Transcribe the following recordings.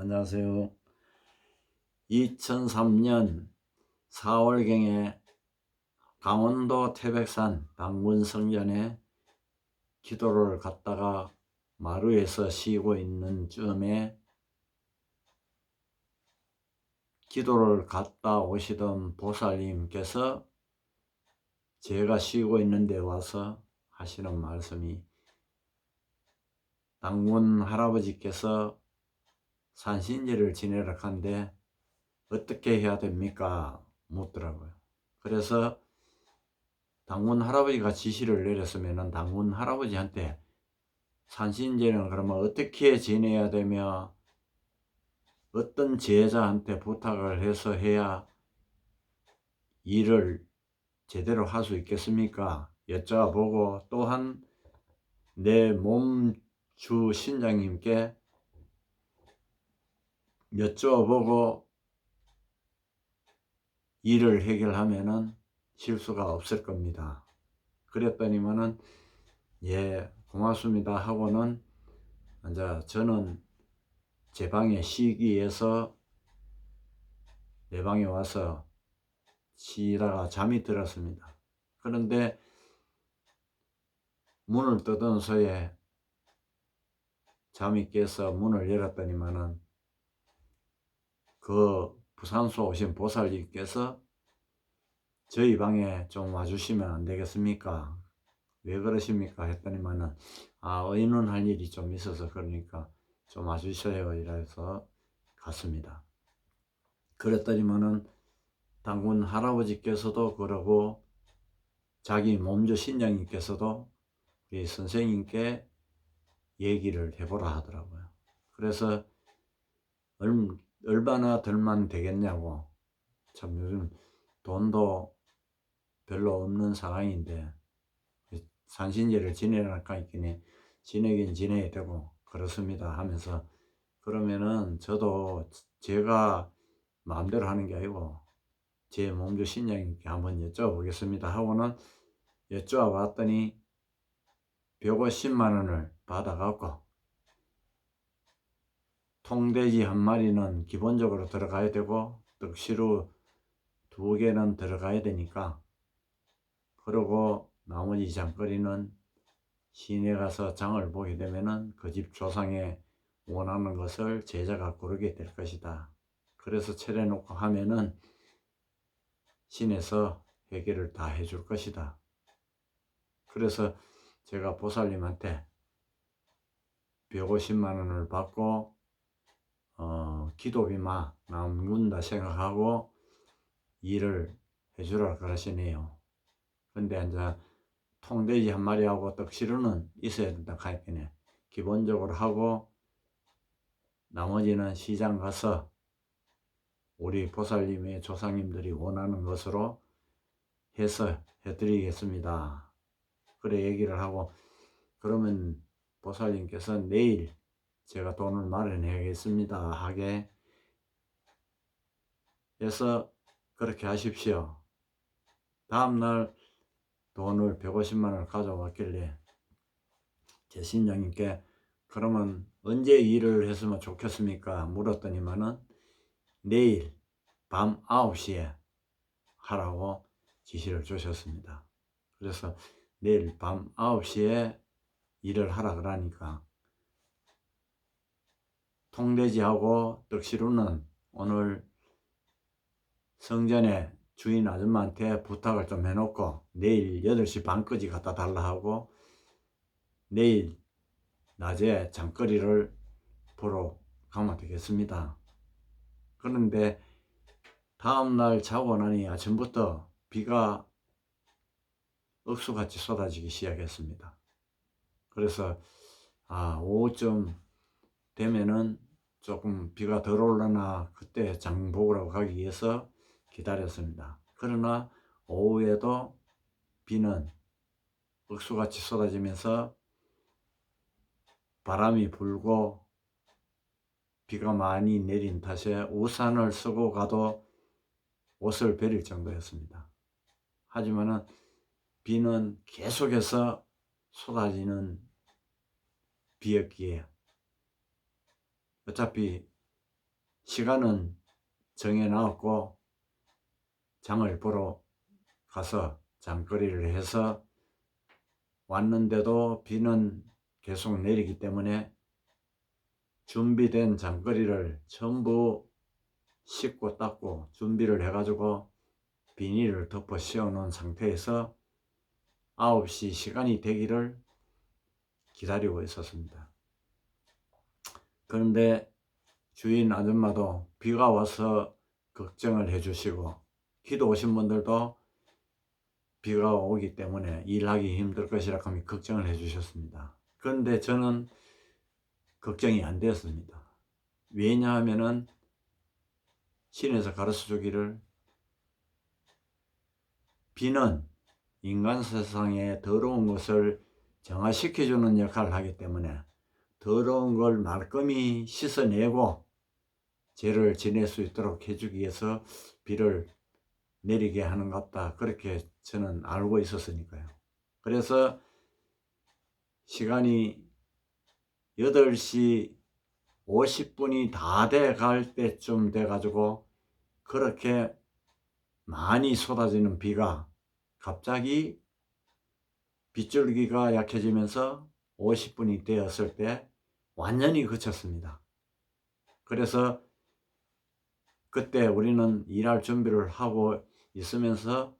안녕하세요. 2003년 4월경에 강원도 태백산 당군성전에 기도를 갔다가 마루에서 쉬고 있는 쯤에 기도를 갔다 오시던 보살님께서 제가 쉬고 있는데 와서 하시는 말씀이, 당군 할아버지께서 산신제를 지내라 한데 어떻게 해야 됩니까? 묻더라고요. 그래서 당군 할아버지가 지시를 내렸으면 당군 할아버지한테 산신제는 그러면 어떻게 지내야 되며 어떤 제자한테 부탁을 해서 해야 일을 제대로 할 수 있겠습니까? 여쭤보고, 또한 내 몸주 신장님께 여쭤보고 일을 해결하면은 실수가 없을 겁니다. 그랬더니만은 예, 고맙습니다 하고는 이제 저는 제 방에 쉬기 위해서 내 방에 와서 쉬다가 잠이 들었습니다. 그런데 문을 뜨던 서에 잠이 깨서 문을 열었더니만은 그 부산서 오신 보살님께서 저희 방에 좀 와주시면 안 되겠습니까? 왜 그러십니까? 했더니만은 의논할 일이 좀 있어서 그러니까 좀 와주셔요 이래서 갔습니다. 그랬더니만은 당군 할아버지께서도 그러고 자기 몸주 신장님께서도 우리 선생님께 얘기를 해보라 하더라고요. 그래서 얼마나 들만 되겠냐고, 참 요즘 돈도 별로 없는 상황인데 산신제를 지내라니까 있기는 지내긴 지내야 되고 그렇습니다 하면서, 그러면은 저도 제가 마음대로 하는 게 아니고 제 몸주 신장님께 한번 여쭤보겠습니다 하고는 여쭤봤더니 150만 원을 받아갖고 통돼지 한 마리는 기본적으로 들어가야 되고 떡시루 2개는 들어가야 되니까, 그리고 나머지 장거리는 시내 가서 장을 보게 되면은 그 집 조상에 원하는 것을 제자가 고르게 될 것이다. 그래서 차려놓고 하면은 신에서 해결을 다 해줄 것이다. 그래서 제가 보살님한테 150만 원을 받고 기도비만 남는다 생각하고 일을 해주라 그러시네요. 근데 이제 통돼지 한 마리하고 떡시루는 있어야 된다 하니까 기본적으로 하고 나머지는 시장 가서 우리 보살님의 조상님들이 원하는 것으로 해서 해드리겠습니다. 그래 얘기를 하고, 그러면 보살님께서 내일 제가 돈을 마련해야겠습니다 하게 해서 그렇게 하십시오. 다음날 돈을 150만 원을 가져왔길래 제 신장님께 그러면 언제 일을 했으면 좋겠습니까? 물었더니만은 내일 밤 9시에 하라고 지시를 주셨습니다. 그래서 내일 밤 9시에 일을 하라 그러니까 통돼지하고 떡시루는 오늘 성전에 주인 아줌마한테 부탁을 좀 해놓고 내일 8시 반까지 갖다 달라 하고 내일 낮에 장거리를 보러 가면 되겠습니다. 그런데 다음날 자고 나니 아침부터 비가 억수같이 쏟아지기 시작했습니다. 그래서 오후쯤 되면은 조금 비가 덜 올라나 그때 장 보러 가기 위해서 기다렸습니다. 그러나 오후에도 비는 억수같이 쏟아지면서 바람이 불고 비가 많이 내린 탓에 우산을 쓰고 가도 옷을 베릴 정도였습니다. 하지만은 비는 계속해서 쏟아지는 비였기에 어차피 시간은 정해놨고 장을 보러 가서 장거리를 해서 왔는데도 비는 계속 내리기 때문에 준비된 장거리를 전부 씻고 닦고 준비를 해가지고 비닐을 덮어 씌워 놓은 상태에서 9시 시간이 되기를 기다리고 있었습니다. 그런데 주인 아줌마도 비가 와서 걱정을 해주시고, 기도 오신 분들도 비가 오기 때문에 일하기 힘들 것이라 하며 걱정을 해주셨습니다. 그런데 저는 걱정이 안 되었습니다. 왜냐하면은 신에서 가르쳐 주기를 비는 인간 세상에 더러운 것을 정화시켜주는 역할을 하기 때문에 더러운 걸 말끔히 씻어내고 죄를 지낼 수 있도록 해주기 위해서 비를 내리게 하는 것 같다, 그렇게 저는 알고 있었으니까요. 그래서 시간이 8시 50분이 다 돼 갈 때쯤 돼 가지고 그렇게 많이 쏟아지는 비가 갑자기 빗줄기가 약해지면서 50분이 되었을 때 완전히 그쳤습니다. 그래서 그때 우리는 일할 준비를 하고 있으면서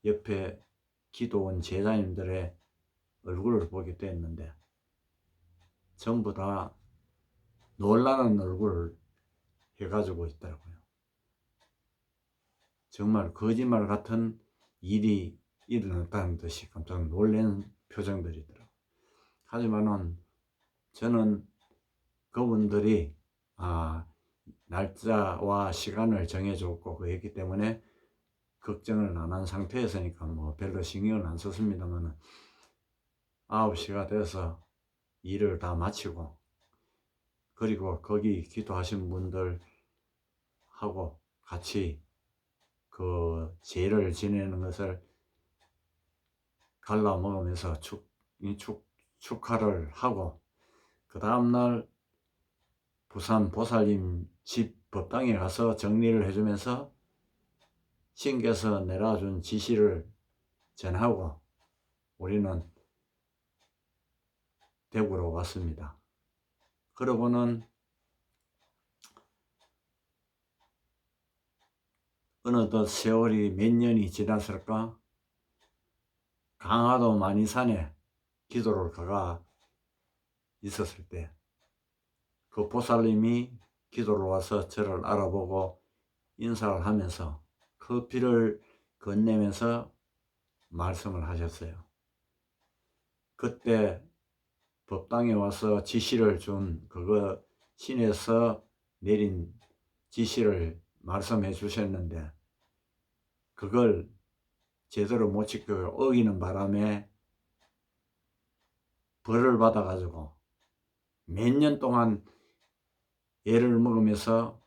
옆에 기도 온 제자님들의 얼굴을 보게 됐는데 전부 다 놀라는 얼굴을 해가지고 있더라고요. 정말 거짓말 같은 일이 일어났다는 듯이 깜짝 놀란 표정들이더라고요. 하지만은 저는 그분들이 날짜와 시간을 정해줬고 그랬기 때문에 걱정을 안 한 상태였으니까 뭐 별로 신경을 안 썼습니다만 9시가 돼서 일을 다 마치고 그리고 거기 기도하신 분들하고 같이 그 제를 지내는 것을 갈라 먹으면서 축하를 하고, 그 다음날 부산 보살님 집 법당에 가서 정리를 해주면서 신께서 내려준 지시를 전하고 우리는 대구로 왔습니다. 그러고는 어느덧 세월이 몇 년이 지났을까, 강화도 만이산에 기도를 가가 있었을 때 그 보살님이 기도를 와서 저를 알아보고 인사를 하면서 커피를 건네면서 말씀을 하셨어요. 그때 법당에 와서 지시를 준 그거 신에서 내린 지시를 말씀해 주셨는데 그걸 제대로 못 지키고 어기는 바람에 벌을 받아 가지고 몇 년 동안 애를 먹으면서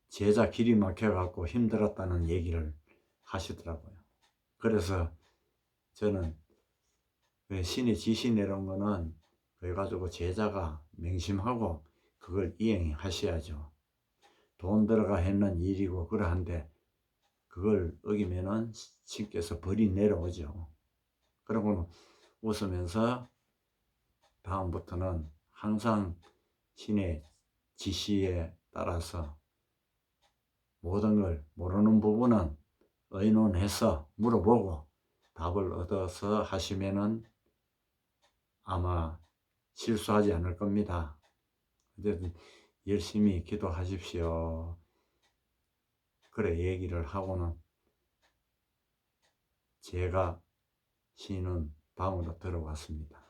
제자 길이 막혀 갖고 힘들었다는 얘기를 하시더라고요. 그래서 저는 신이 지시 내린 거는 그래가지고 제자가 명심하고 그걸 이행하셔야죠. 돈 들어가 했는 일이고 그러한데 그걸 어기면은 신께서 벌이 내려오죠. 그러고 웃으면서 다음부터는 항상 신의 지시에 따라서 모든 걸 모르는 부분은 의논해서 물어보고 답을 얻어서 하시면은 아마 실수하지 않을 겁니다. 어쨌든 열심히 기도하십시오. 그래 얘기를 하고는 제가 쉬는 방으로 들어갔습니다.